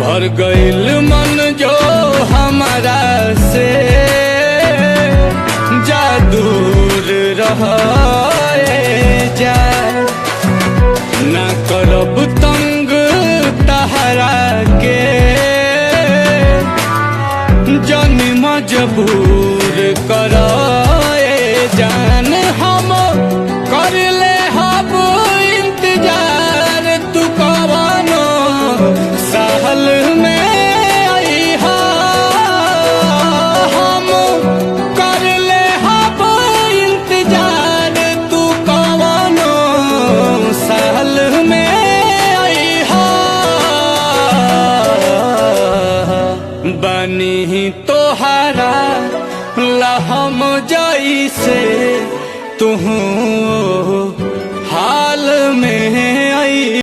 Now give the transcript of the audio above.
भर गइल मन जो हमारा से जा दूर रहे जा ना करब तंग तहरा के जन मजबूर कराए जान हम कर ले हब इंतजार तू कवानो साहल में आई हा हम कर ले हब इंतजार तू कवानो साहल में आई हा बनी तोहारा लहम जैसे तू हाल में आई।